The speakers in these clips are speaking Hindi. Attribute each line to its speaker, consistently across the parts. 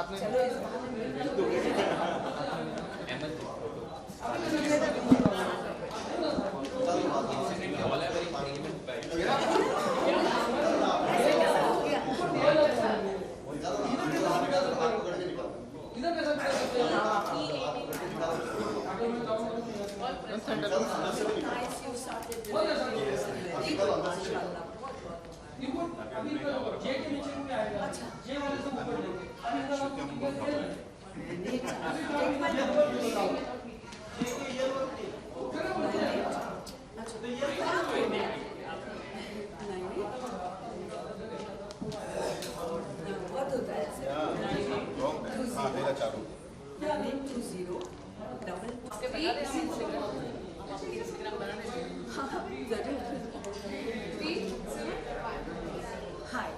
Speaker 1: साथ में
Speaker 2: Hi,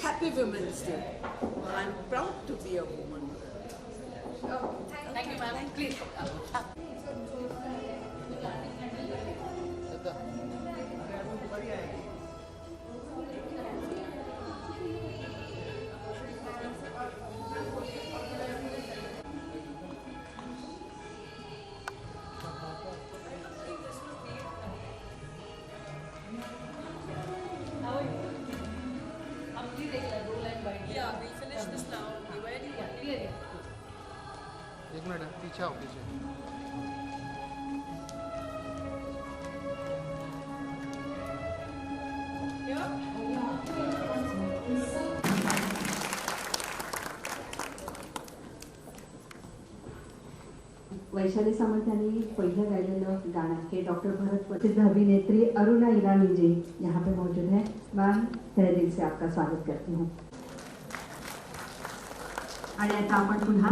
Speaker 2: Happy Women's Day. I'm proud to be a woman.
Speaker 3: Oh, thank you, ma'am. Please. Yeah, we finish this now. Where do you want? Clear.
Speaker 1: एक मिनट पीछे आओ पीछे
Speaker 4: वैशाली सामंत यांनी पहिलं गायलेलं गाणं हे डॉक्टर भरत प्रसिद्ध अभिनेत्री अरुणा ईरानी जी यहाँ पे मौजूद हैं। मैम तहे दिल से आपका स्वागत करती हूँ। आणि आता आपण पुन्हा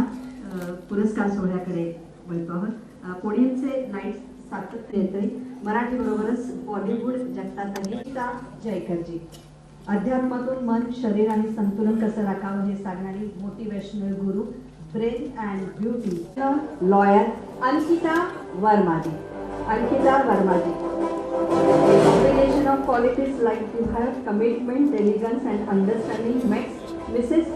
Speaker 4: पुरस्कार सोहळ्याकडे वळतो आहोत। पोडियमचे लाईट्स सातत्य नेत्री मराठी बरोबरच बॉलिवूड जगतात गीता जयकरजी अध्यात्मातून मन शरीर आणि संतुलन कसं राखावं हे सांगणारी motivational Guru brain and beauty lawyer Ankita Varmaji combination of qualities like you have commitment, diligence and understanding makes Mrs.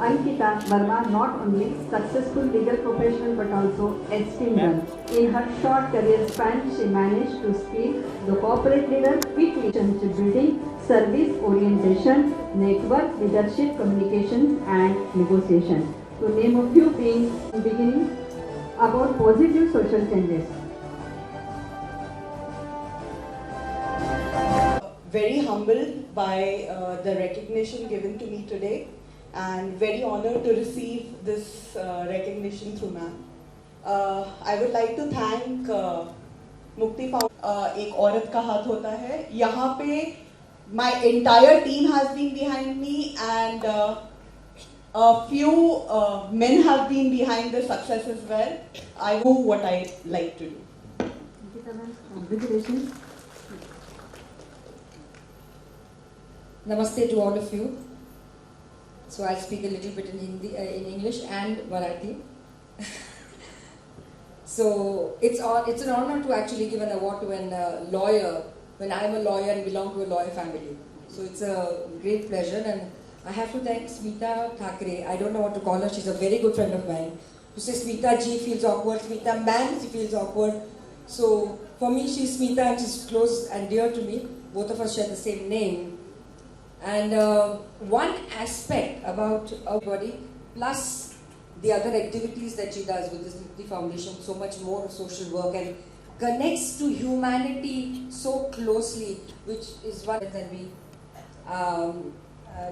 Speaker 4: Ankita Verma not only successful legal professional but also esteemed one. In her short career span, she managed to speak the corporate leader with relationship building, service orientation, network, leadership, communications and negotiation. To name a few things in beginning about positive social changes.
Speaker 5: Very humbled by the recognition given to me today and very honored to receive this recognition through ma'am. I would like to thank Mukti Foundation. एक औरत का हाथ होता है यहाँ पे my entire team has been behind me and a few men have been behind the success as well. I know what I like to do.
Speaker 4: Congratulations.
Speaker 6: Namaste to all of you. So I'll speak a little bit in Hindi, in English and Marathi. So it's an honor to actually give an award to a lawyer when I'm a lawyer and belong to a lawyer family. So it's a great pleasure, and I have to thank Smita Thakre. I don't know what to call her. She's a very good friend of mine. To say Smita Ji feels awkward, Smita Man she feels awkward. So for me, she's Smita and she's close and dear to me. Both of us share the same name. And one aspect about our body, plus the other activities that she does with this Mukti Foundation, so much more of social work and connects to humanity so closely, which is one that we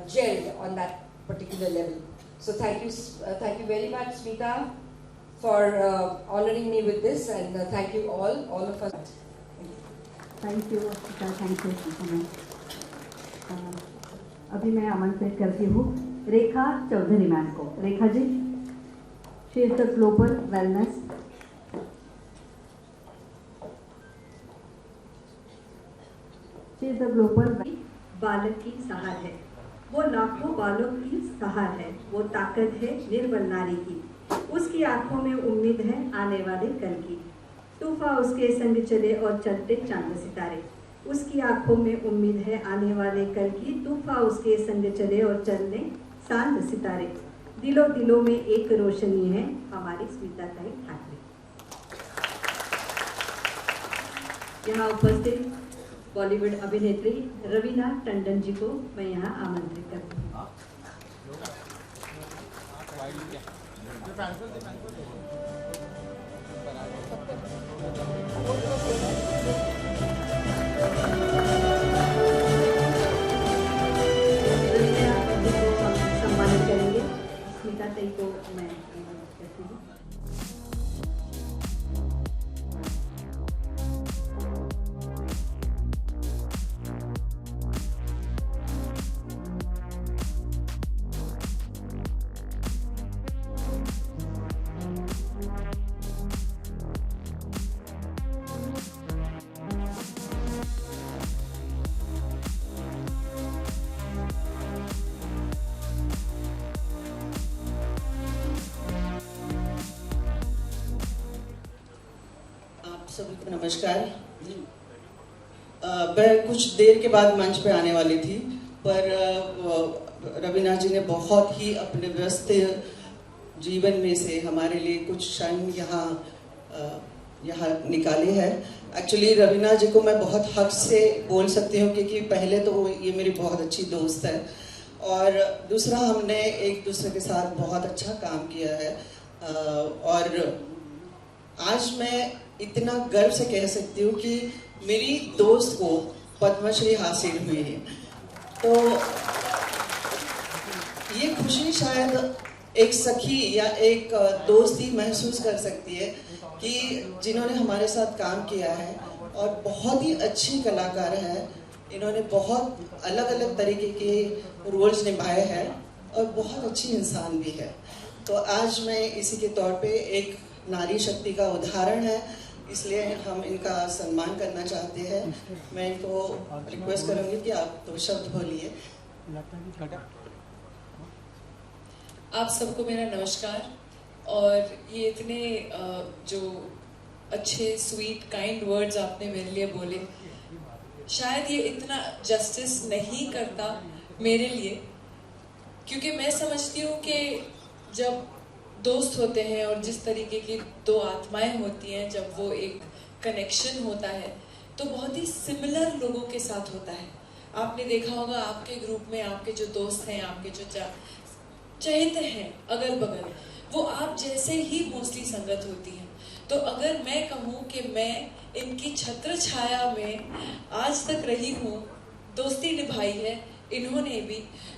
Speaker 6: gelled on that particular level. So thank you very much, Smita, for honoring me with this, and thank you all of us.
Speaker 4: Thank you, thank you. अभी मैं आमंत्रित करती हूँ रेखा चौधरी मैम को। Rekha ji, she is the global wellness बालक की सहार है, वो लाखों बालों की सहार है, वो ताकत है निर्बल नारी की, उसकी आंखों में उम्मीद है आने वाले कल की, तूफा उसके संग चले और चलते चांद सितारे, उसकी आंखों में उम्मीद है आने वाले कल की, तूफा उसके संग चले और चलने चांद सितारे, दिलों दिलों में एक रोशनी है हमारी स्मिताताई ठाकरे। यहाँ उपस्थित बॉलीवुड अभिनेत्री रवीना टंडन जी को मैं यहाँ आमंत्रित करती हूँ। रवीना जी को हम सम्मानित करेंगे। स्मिताताई को मैं आमंत्रित करती हूँ।
Speaker 7: सभी को नमस्कार। मैं कुछ देर के बाद मंच पे आने वाली थी, पर रवीना जी ने बहुत ही अपने व्यस्त जीवन में से हमारे लिए कुछ क्षण यहाँ निकाले हैं। एक्चुअली रवीना जी को मैं बहुत हक से बोल सकती हूँ, क्योंकि पहले तो ये मेरी बहुत अच्छी दोस्त है, और दूसरा हमने एक दूसरे के साथ बहुत अच्छा काम किया है। और आज मैं इतना गर्व से कह सकती हूँ कि मेरी दोस्त को पद्मश्री हासिल हुई है। तो ये खुशी शायद एक सखी या एक दोस्त ही महसूस कर सकती है कि जिन्होंने हमारे साथ काम किया है और बहुत ही अच्छी कलाकार है। इन्होंने बहुत अलग अलग तरीके के रोल्स निभाए हैं और बहुत अच्छी इंसान भी है। तो आज मैं इसी के तौर पे एक नारी शक्ति का उदाहरण है, इसलिए हम इनका सम्मान करना चाहते हैं। मैं इनको रिक्वेस्ट करूंगी कि आप 2 शब्द बोलिए।
Speaker 3: आप सबको मेरा नमस्कार। और ये इतने जो अच्छे स्वीट काइंड वर्ड्स आपने मेरे लिए बोले, शायद ये इतना जस्टिस नहीं करता मेरे लिए, क्योंकि मैं समझती हूँ कि जब दोस्त होते हैं और जिस तरीके की 2 आत्माएं होती हैं, जब वो एक कनेक्शन होता है तो बहुत ही सिमिलर लोगों के साथ होता है। आपने देखा होगा आपके ग्रुप में आपके जो दोस्त हैं, आपके जो चहेते हैं अगल बगल, वो आप जैसे ही मोस्टली संगत होती है। तो अगर मैं कहूँ कि मैं इनकी छत्र छाया में आज तक रही हूँ, दोस्ती निभाई है इन्होंने भी,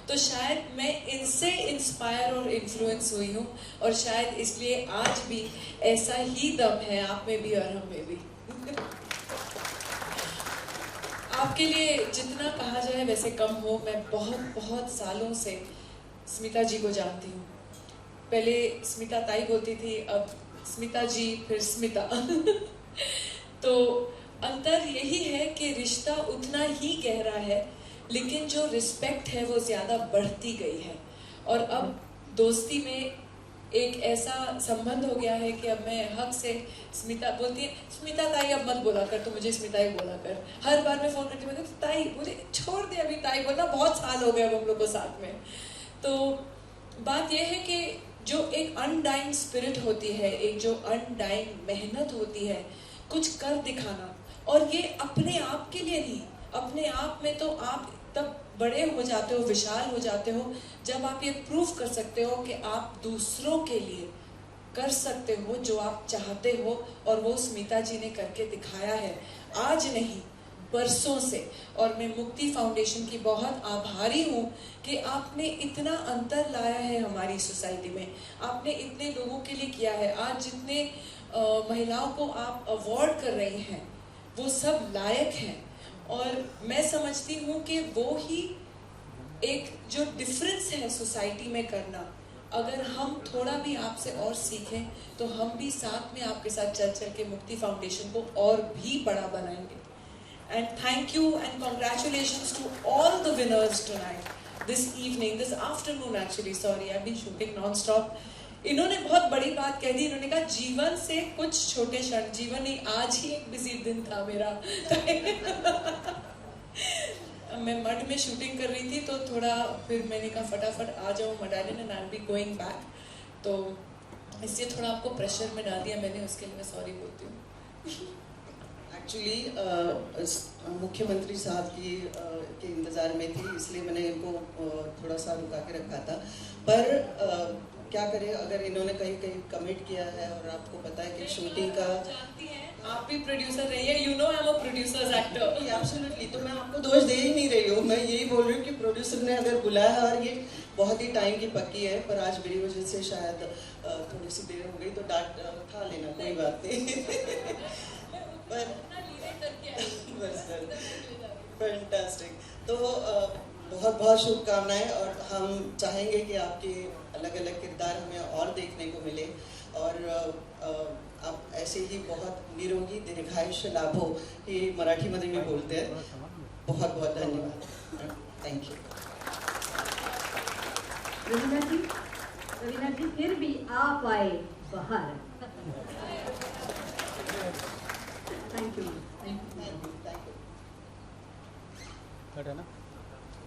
Speaker 3: तो शायद मैं इनसे इंस्पायर और इन्फ्लुएंस हुई हूँ, और शायद इसलिए आज भी ऐसा ही दम है आप में भी और हम में भी। आपके लिए जितना कहा जाए वैसे कम हो। मैं बहुत बहुत सालों से स्मिता जी को जानती हूँ। पहले स्मिता ताई बोलती थी, अब स्मिता जी, फिर स्मिता। तो अंतर यही है कि रिश्ता उतना ही गहरा है, लेकिन जो रिस्पेक्ट है वो ज़्यादा बढ़ती गई है। और अब दोस्ती में एक ऐसा संबंध हो गया है कि अब मैं हक से स्मिता बोलती है, स्मिता ताई अब मत बोला कर, तो मुझे स्मिता ही बोला कर। हर बार मैं फ़ोन करती हूँ, ताई बोले छोड़ दे अभी ताई बोलना, बहुत साल हो गए अब हम लोग को साथ में। तो बात यह है कि जो एक अनडाइंग स्पिरिट होती है, एक जो अनडाइंग मेहनत होती है कुछ कर दिखाना, और ये अपने आप के लिए नहीं, अपने आप में तो आप तब बड़े हो जाते हो, विशाल हो जाते हो, जब आप ये प्रूफ कर सकते हो कि आप दूसरों के लिए कर सकते हो जो आप चाहते हो। और वो स्मिता जी ने करके दिखाया है, आज नहीं बरसों से। और मैं मुक्ति फाउंडेशन की बहुत आभारी हूँ कि आपने इतना अंतर लाया है हमारी सोसाइटी में, आपने इतने लोगों के लिए किया है। आज जितने महिलाओं को आप अवार्ड कर रही हैं वो सब लायक हैं, और मैं समझती हूँ कि वो ही एक जो डिफरेंस है सोसाइटी में करना, अगर हम थोड़ा भी आपसे और सीखें तो हम भी साथ में आपके साथ चल चल के मुक्ति फाउंडेशन को और भी बड़ा बनाएंगे। And thank you and congratulations to all the winners tonight, this evening, this afternoon actually, sorry, I've been shooting non-stop. इन्होंने बहुत बड़ी बात कह दी, इन्होंने कहा जीवन से कुछ छोटे क्षण, जीवन नहीं, आज ही एक बिजी दिन था मेरा। मैं मड में शूटिंग कर रही थी, तो थोड़ा फिर मैंने कहा फटाफट आ जाऊँ मडालिन and I be going back, तो इसलिए थोड़ा आपको प्रेशर में डाल दिया मैंने, उसके लिए मैं सॉरी बोलती हूँ।
Speaker 7: एक्चुअली मुख्यमंत्री साहब की के इंतज़ार में थी, इसलिए मैंने इनको थोड़ा सा रुका के रखा था। पर क्या करें, अगर इन्होंने कहीं कहीं कमिट किया है और आपको पता है कि शूटिंग का,
Speaker 3: आप भी प्रोड्यूसर रही है, you know I am a producers actor.
Speaker 7: Absolutely, तो मैं आपको दोष दे ही नहीं रही हूँ, मैं यही बोल रही हूँ कि प्रोड्यूसर ने अगर बुलाया है और ये बहुत ही टाइम की पक्की है, पर आज मेरी वजह से शायद थोड़ी सी देर हो गई, तो डांट खा लेना, कोई बात नहीं। फैंटास्टिक। तो बहुत बहुत शुभकामनाएं, और हम चाहेंगे कि आपके अलग अलग किरदार हमें और देखने को मिले, और आप ऐसे ही बहुत निरोगी दीर्घायुष्य लाभ हो, ये मराठीमध्ये मी बोलते हैं। बहुत बहुत धन्यवाद, थैंक यू।
Speaker 4: रवीना जी फिर भी आप आए बाहर। Thank you.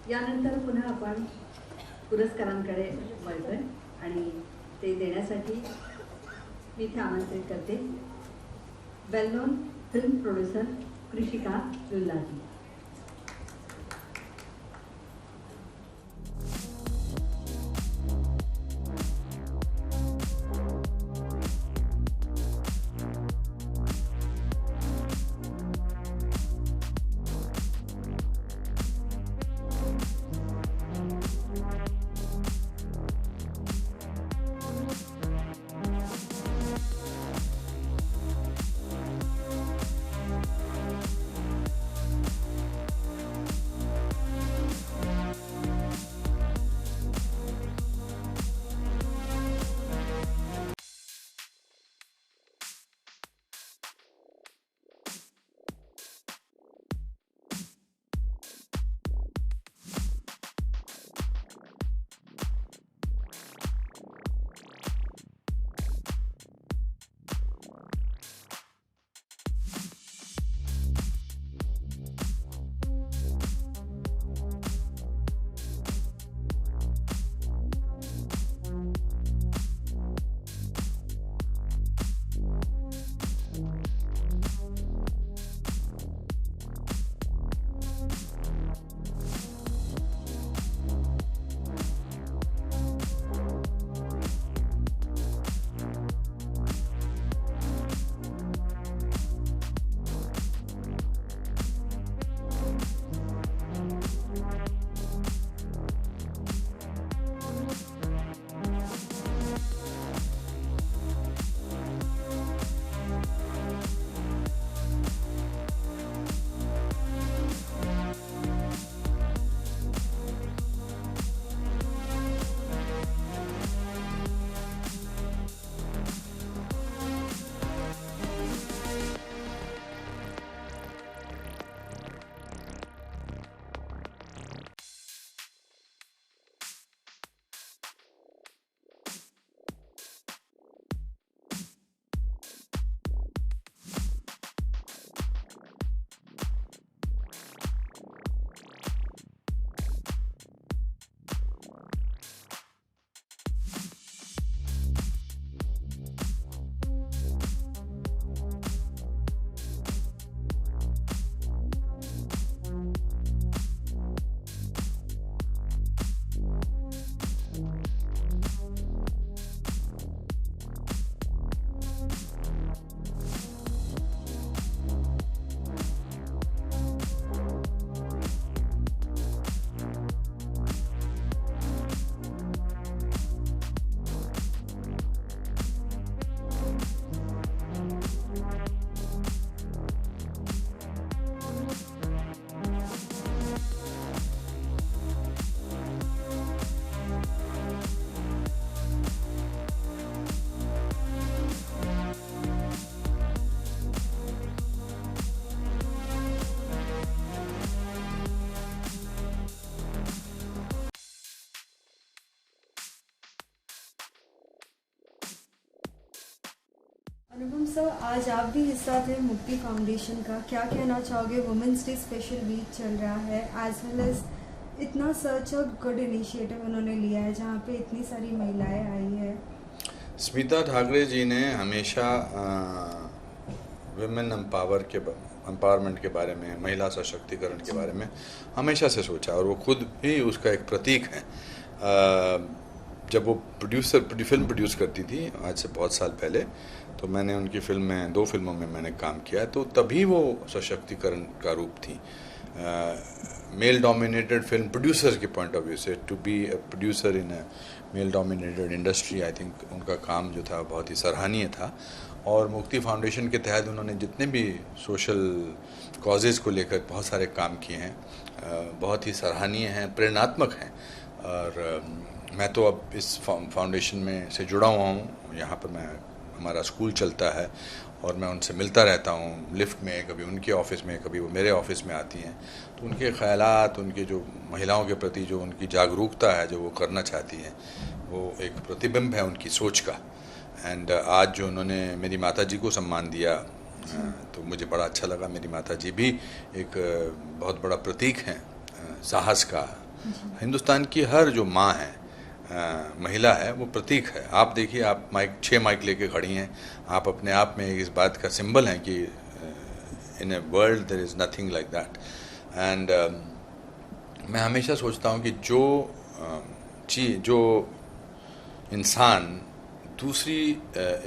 Speaker 4: यानंतर पुन्हा आपण पुरस्कारांकडे वळतोय आणि ते देण्यासाठी मी इथे आमंत्रित करते वेल नोन फिल्म प्रोड्युसर कृषिका लुल्लाजी।
Speaker 8: अनुपम सर, आज आप भी हिस्सा थे मुक्ति फाउंडेशन का, क्या कहना चाहोगे? वुमेंस डे स्पेशल वीक चल रहा है, एज वेल एज इतना सच और गुड इनिशिएटिव उन्होंने लिया है जहाँ पे इतनी सारी महिलाएं आई है।
Speaker 9: स्मिता ठाकरे जी ने हमेशा विमेन एम्पावरमेंट के बारे में, महिला सशक्तिकरण के बारे में हमेशा से सोचा, और वो खुद भी उसका एक प्रतीक है। जब वो फिल्म प्रोड्यूस करती थी आज से बहुत साल पहले, तो मैंने उनकी फिल्म में, 2 फिल्मों में मैंने काम किया, तो तभी वो सशक्तिकरण का रूप थी। मेल डोमिनेटेड फिल्म प्रोड्यूसर के पॉइंट ऑफ व्यू से, to be a producer in a male dominated industry, I think उनका काम जो था बहुत ही सराहनीय था। और मुक्ति फाउंडेशन के तहत उन्होंने जितने भी सोशल कॉजेज़ को लेकर बहुत सारे काम किए हैं, बहुत ही सराहनीय हैं, प्रेरणात्मक हैं। और मैं तो अब इस फाउंडेशन में से जुड़ा हुआ हूँ। यहाँ पर हमारा स्कूल चलता है और मैं उनसे मिलता रहता हूँ लिफ्ट में, कभी उनके ऑफिस में, कभी वो मेरे ऑफिस में आती हैं। तो उनके ख़यालात, उनके जो महिलाओं के प्रति जो उनकी जागरूकता है, जो वो करना चाहती हैं, वो एक प्रतिबिंब है उनकी सोच का। एंड आज जो उन्होंने मेरी माता जी को सम्मान दिया, तो मुझे बड़ा अच्छा लगा। मेरी माता जी भी एक बहुत बड़ा प्रतीक हैं साहस का। हिंदुस्तान की हर जो माँ है, महिला है, वो प्रतीक है। आप देखिए, आप 6 माइक लेके खड़ी हैं, आप अपने आप में इस बात का सिंबल हैं कि in a world there is nothing like that. And मैं हमेशा सोचता हूँ कि जो इंसान दूसरी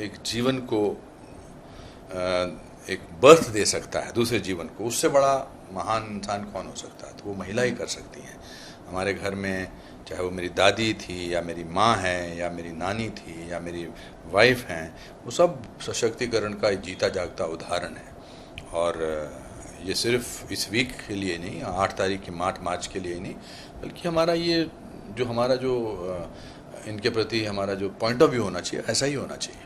Speaker 9: एक जीवन को एक बर्थ दे सकता है, दूसरे जीवन को, उससे बड़ा महान इंसान कौन हो सकता है? तो वो महिला ही कर सकती हैं। हमारे घर में चाहे वो मेरी दादी थी, या मेरी माँ है, या मेरी नानी थी, या मेरी वाइफ हैं, वो सब सशक्तिकरण का एक जीता जागता उदाहरण है। और ये सिर्फ इस वीक के लिए नहीं, 8 तारीख की मार्च के लिए ही नहीं, बल्कि हमारा जो इनके प्रति हमारा जो पॉइंट ऑफ व्यू होना चाहिए, ऐसा ही होना चाहिए।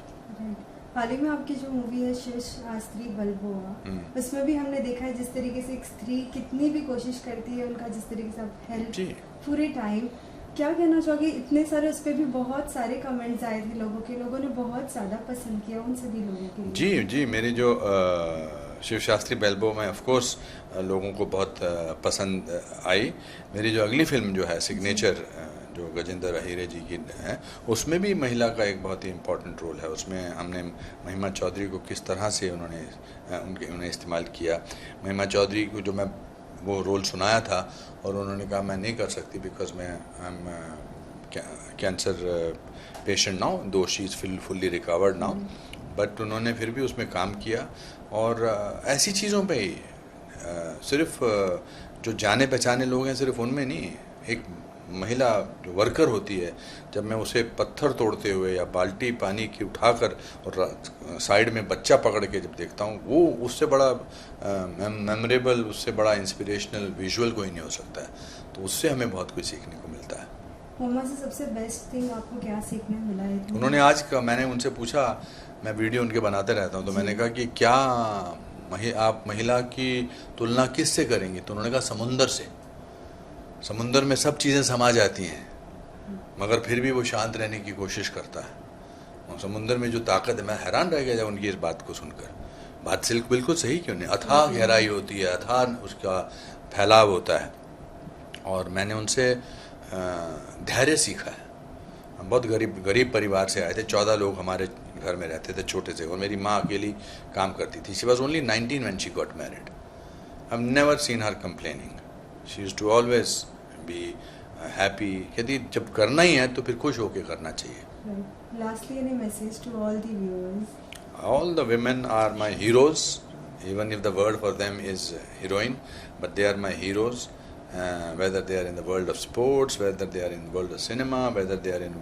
Speaker 8: हाल ही में आपकी जो मूवी है शिव शास्त्री बलबोआ, उसमें भी हमने देखा है जिस तरीके से एक स्त्री कितनी भी कोशिश करती है, उनका जिस तरीके से आप हेल्प पूरे टाइम, क्या कहना चाहोगे? इतने सारे उस पर भी बहुत सारे कमेंट्स आए थे लोगों ने बहुत ज़्यादा पसंद किया उन सभी लोगों के लिए।
Speaker 9: जी, मेरे जो शिव शास्त्री बलबोआ में ऑफ कोर्स लोगों को बहुत पसंद आई। मेरी जो अगली फिल्म जो है सिग्नेचर, जो गजेंद्र अहीरे जी की है, उसमें भी महिला का एक बहुत ही इम्पोर्टेंट रोल है। उसमें हमने महिमा चौधरी को किस तरह से उन्हें इस्तेमाल किया। महिमा चौधरी को जो मैं वो रोल सुनाया था, और उन्होंने कहा मैं नहीं कर सकती बिकॉज मैं I am cancer patient now, though she is fully recovered now, but उन्होंने फिर भी उसमें काम किया। और ऐसी चीज़ों पे ही सिर्फ जो जाने पहचाने लोग हैं सिर्फ उनमें नहीं, एक महिला जो वर्कर होती है, जब मैं उसे पत्थर तोड़ते हुए या बाल्टी पानी की उठाकर और साइड में बच्चा पकड़ के जब देखता हूँ, वो उससे बड़ा मेमोरेबल, उससे बड़ा इंस्पिरेशनल विजुअल कोई नहीं हो सकता है। तो उससे हमें बहुत कुछ सीखने को मिलता है।
Speaker 8: मम्मा से सबसे बेस्ट थिंग आपको क्या सीखने मिला है?
Speaker 9: उन्होंने आज का, मैंने उनसे पूछा, मैं वीडियो उनके बनाते रहता हूँ, तो मैंने कहा कि क्या आप महिला की तुलना किस से करेंगे? तो उन्होंने कहा समुंदर से। समुंदर में सब चीज़ें समा जाती हैं, मगर फिर भी वो शांत रहने की कोशिश करता है। और समुंदर में जो ताकत है, मैं हैरान रह गया जब उनकी इस बात को सुनकर। बात सिल्क बिल्कुल सही क्यों नहीं, अथाह गहराई होती है, अथाह उसका फैलाव होता है। और मैंने उनसे धैर्य सीखा है। हम बहुत गरीब परिवार से आए थे, 14 लोग हमारे घर में रहते थे छोटे से, और मेरी माँ अकेली काम करती थी। She was only 19 when she got married. I've never seen her complaining. She used to always be happy. कहती जब करना ही है तो फिर खुश होकर करना चाहिए।
Speaker 8: Lastly, any message to all the viewers?
Speaker 9: All the women are my heroes, even if the word for them is heroine, but they are my heroes. Whether they are in the world of sports, whether they are in the world of cinema, whether they are in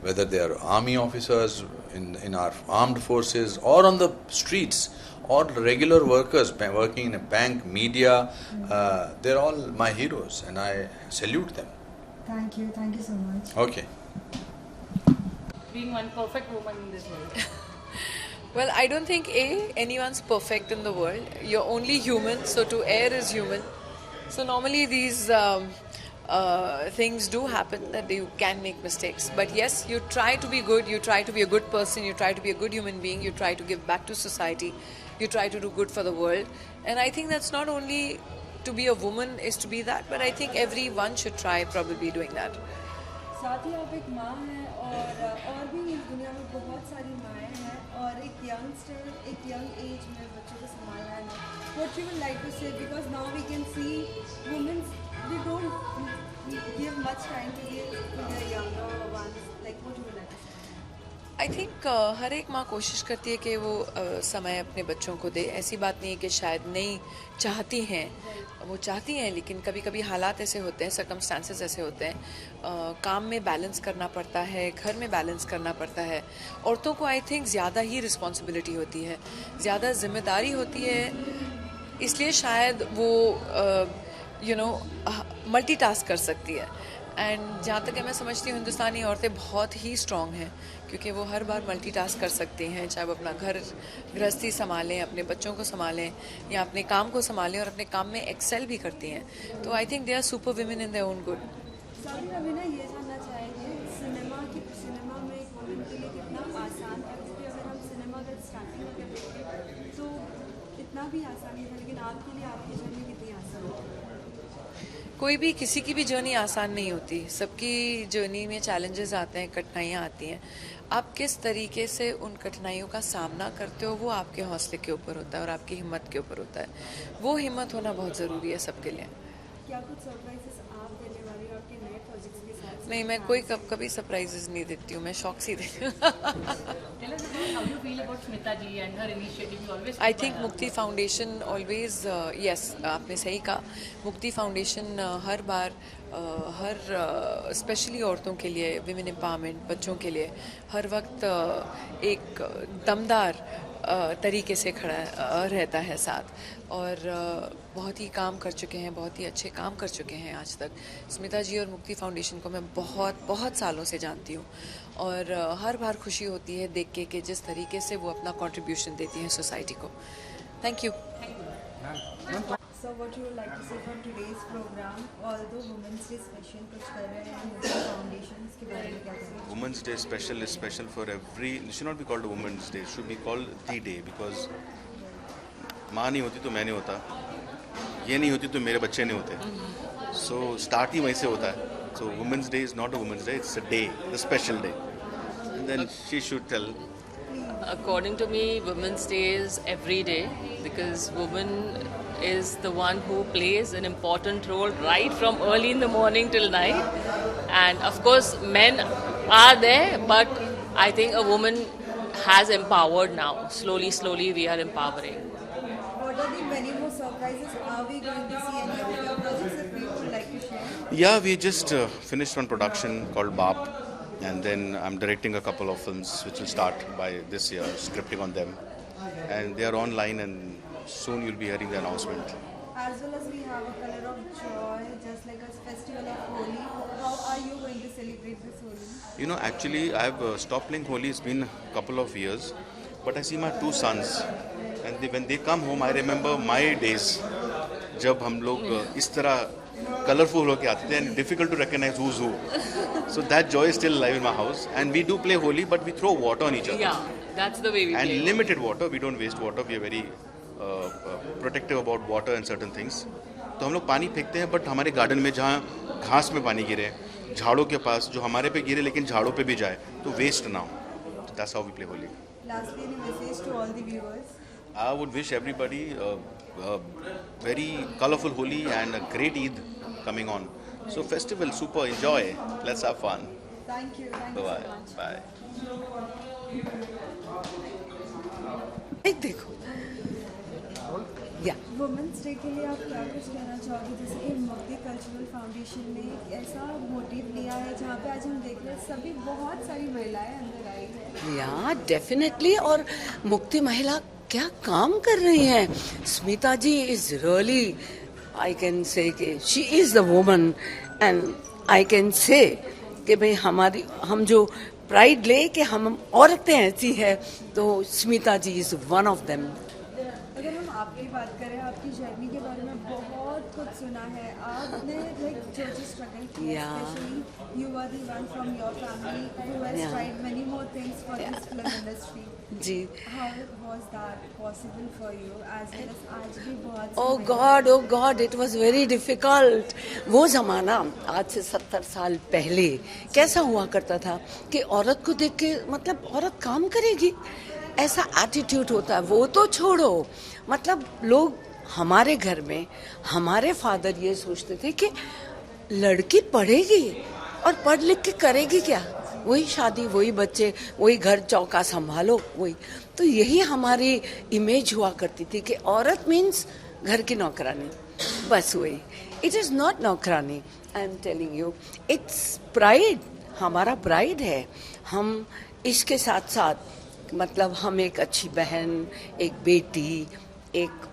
Speaker 9: whether they are army officers in our armed forces, or on the streets, or regular workers working in a bank, media, they're all my heroes, and I salute them.
Speaker 8: Thank you so much.
Speaker 9: Okay.
Speaker 10: Being one perfect woman in this world.
Speaker 3: Well, I don't think anyone's perfect in the world. You're only human, so to err is human. So normally these
Speaker 11: things do happen, that you can make mistakes. But yes, you try to be good, you try to be a good person, you try to be a good human being, you try to give back to society, you try to do good for the world. And I think that's not only to be a woman is to be that, but I think everyone should try probably doing that.
Speaker 8: साथ ही आप एक माँ हैं और भी इस दुनिया में बहुत सारी माएँ हैं और एक यंगस्टर एक यंग एज में बच्चों को संभालना है. What you would like to say, because now we can see women, they don't give much time to the younger ones. Like what you would like to say?
Speaker 11: I think हर एक माँ कोशिश करती है कि वो समय अपने बच्चों को दे. ऐसी बात नहीं है कि शायद नहीं चाहती हैं, वो चाहती हैं, लेकिन कभी कभी हालात ऐसे होते हैं, सर्कमस्टांसेस ऐसे होते हैं, काम में बैलेंस करना पड़ता है, घर में बैलेंस करना पड़ता है. औरतों को आई थिंक ज़्यादा ही रिस्पॉन्सिबिलिटी होती है, ज़्यादा जिम्मेदारी होती है, इसलिए शायद वो मल्टीटास्क कर सकती है. एंड जहाँ तक मैं समझती हूँ हिंदुस्तानी औरतें बहुत ही स्ट्रॉन्ग हैं, क्योंकि वो हर बार मल्टीटास्क कर सकती हैं, चाहे वो अपना घर गृहस्थी संभालें, अपने बच्चों को संभालें या अपने काम को संभालें, और अपने काम में एक्सेल भी करती हैं. तो I think they are super women in their own good.
Speaker 8: सभी रवीना ये जानना चाहेंगे सिनेमा में एक वुमेन के लिए कितना आसान है, क्योंकि अगर हम सिनेमा का स्टार्टिंग में देखें तो इतना भी आसान नहीं था, लेकिन आपके लिए आपकी जर्नी कितनी आसान है?
Speaker 11: कोई भी किसी की भी जर्नी आसान नहीं होती, सबकी जर्नी में चैलेंजेस आते हैं, कठिनाइयाँ आती हैं. आप किस तरीके से उन कठिनाइयों का सामना करते हो वो आपके हौसले के ऊपर होता है और आपकी हिम्मत के ऊपर होता है. वो हिम्मत होना बहुत ज़रूरी है सबके लिए.
Speaker 8: क्या कुछ सरप्राइजेस आप देने वाली हो आपके नए प्रोजेक्ट्स के साथ?
Speaker 11: नहीं, मैं कोई कभी सरप्राइजेस नहीं देती हूँ, मैं शौक से देती हूँ. आई थिंक मुक्ति फाउंडेशन ऑलवेज, यस आपने सही कहा, मुक्ति फाउंडेशन हर बार स्पेशली औरतों के लिए, विमेन एम्पावरमेंट, बच्चों के लिए हर वक्त एक दमदार तरीके से खड़ा रहता है साथ, और बहुत ही काम कर चुके हैं, बहुत ही अच्छे काम कर चुके हैं आज तक. स्मिता जी और मुक्ति फाउंडेशन को मैं बहुत सालों से जानती हूँ, और हर बार खुशी होती है देख के कि जिस तरीके से वो अपना कंट्रीब्यूशन देती हैं सोसाइटी को. Thank you.
Speaker 8: So what you would like to say from today's program, although Women's Day special कुछ कर रहे हैं मुक्ति फाउंडेशन, इसके बारे में क्या कहेंगे?
Speaker 12: Women's Day special is special for every. It should not be called a Women's Day. It should be called the day, because माँ नहीं होती तो मैं नहीं होता, ये नहीं होती तो मेरे बच्चे नहीं होते. So start ही वहीं से होता है. So Women's Day is not a Women's Day. It's a day, the special day. And then she should tell.
Speaker 10: According to me, Women's Day is every day, because woman is the one who plays an important role right from early in the morning till night. And of course, men are there, but I think a woman has empowered now. Slowly we are empowering.
Speaker 8: What are the many more surprises? Are we going to see any of your projects that we would like to share?
Speaker 12: Yeah, we just finished one production called Baap, and then I'm directing a couple of films which will start by this year, scripting on them, and they are online, and soon you'll be hearing the announcement.
Speaker 8: As well as we have a color of joy, just like a festival of Holi. How are you going to celebrate this Holi?
Speaker 12: You know, actually, I've stopped playing Holi. It's been a couple of years, but I see my two sons, and when they come home, I remember my days. जब हम लोग इस तरह colorful होके आते थे, and difficult to recognize who's who. So that joy is still alive in my house, and we do play Holi, but we throw water on each other.
Speaker 10: Yeah, that's the way we play.
Speaker 12: And limited water. We don't waste water. We are very protective about water and certain things. तो हम लोग पानी फेंकते हैं, बट हमारे गार्डन में जहाँ घास में पानी गिरे, झाड़ों के पास जो हमारे पे गिरे लेकिन झाड़ों पे भी जाए, तो वेस्ट ना हो. That's how we play Holi.
Speaker 8: Lastly, any message to all the viewers?
Speaker 12: I would wish everybody a very colorful Holi and a great Eid coming on. So festival, super, enjoy. Let's have fun.
Speaker 8: Thank you. Thank you
Speaker 12: Bye-bye.
Speaker 8: so much.
Speaker 12: Bye.
Speaker 11: देखो
Speaker 8: वुमेन्स डे के लिए आप क्या कुछ कहना चाहोगे? जैसे कि मुक्ति कल्चरल फाउंडेशन ने एक ऐसा मोटिव लिया है जहाँ पे आज हम देख रहे हैं सभी बहुत सारी महिलाएं अंदर आई हैं.
Speaker 2: या डेफिनेटली. और मुक्ति महिला क्या काम कर रही हैं. Smita ji is really, I can say कि she is the woman, and I can say कि भाई हम जो प्राइड ले कि हम औरतें ऐसी है, तो Smita ji is one of them.
Speaker 8: अगर हम आपकी बात करें, आपकी जर्नी के बारे में बहुत कुछ सुना है। आपने लाइक जो स्ट्रगल किया, specially you are the one from your family who has tried many more things for this film industry.
Speaker 2: जी,
Speaker 8: how was that possible for you as well as आज भी बहुत
Speaker 2: oh god it was very difficult. वो ज़माना आज से 70 साल पहले कैसा हुआ करता था कि औरत को देख के मतलब औरत काम करेगी, ऐसा एटीट्यूड होता है। वो तो छोड़ो, मतलब लोग हमारे घर में हमारे फादर ये सोचते थे कि लड़की पढ़ेगी और पढ़ लिख के करेगी क्या, वही शादी, वही बच्चे, वही घर चौका संभालो, वही। तो यही हमारी इमेज हुआ करती थी कि औरत मीन्स घर की नौकरानी, बस वही। इट इज़ नॉट नौकरानी, I am telling you, it's pride, हमारा प्राइड है। हम इसके साथ साथ मतलब हम एक अच्छी बहन, एक बेटी, एक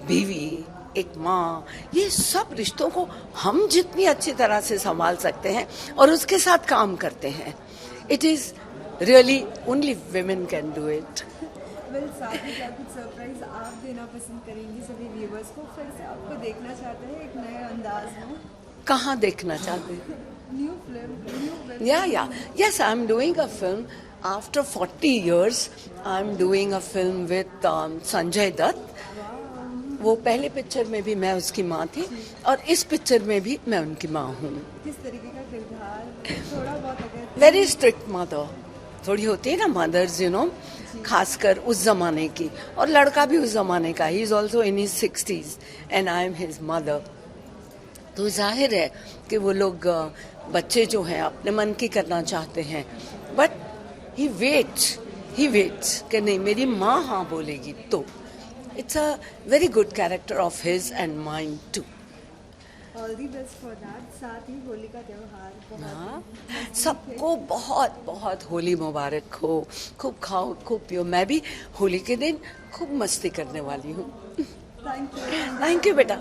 Speaker 2: बीवी, एक माँ, ये सब रिश्तों को हम जितनी अच्छी तरह से संभाल सकते हैं और उसके साथ काम करते हैं, it is really only women can do it.
Speaker 8: Well, साथ ही साथ कुछ सरप्राइज आप देना पसंद करेंगी सभी व्यूअर्स को? फिर से आपको देखना चाहते हैं एक नए अंदाज में।
Speaker 2: कहाँ देखना चाहते हैं?
Speaker 8: New film,
Speaker 2: yes, I'm doing a film after 40 years. I'm doing a film with Sanjay Dutt. वो पहले पिक्चर में भी मैं उसकी माँ थी और इस पिक्चर में भी मैं उनकी माँ हूँ।
Speaker 8: किस तरीके का किरदार? थोड़ा बहुत अगर
Speaker 2: वेरी स्ट्रिक्ट मदर थोड़ी होती है ना मदर्स, यू नो, खासकर उस जमाने की, और लड़का भी उस जमाने का, he is also in his 60s and I am his mother. तो जाहिर है कि वो लोग बच्चे जो हैं अपने मन की करना चाहते हैं, बट ही वेट्स कि नहीं मेरी माँ हाँ बोलेगी तो। It's a very good character of his and mine too.
Speaker 8: All the best for that. साथ ही होली का त्योहार
Speaker 2: हाँ, सबको बहुत बहुत होली मुबारक हो। खूब खाओ, खूब पियो। मैं भी होली के दिन खूब मस्ती करने वाली हूँ।
Speaker 8: थैंक यू
Speaker 2: बेटा।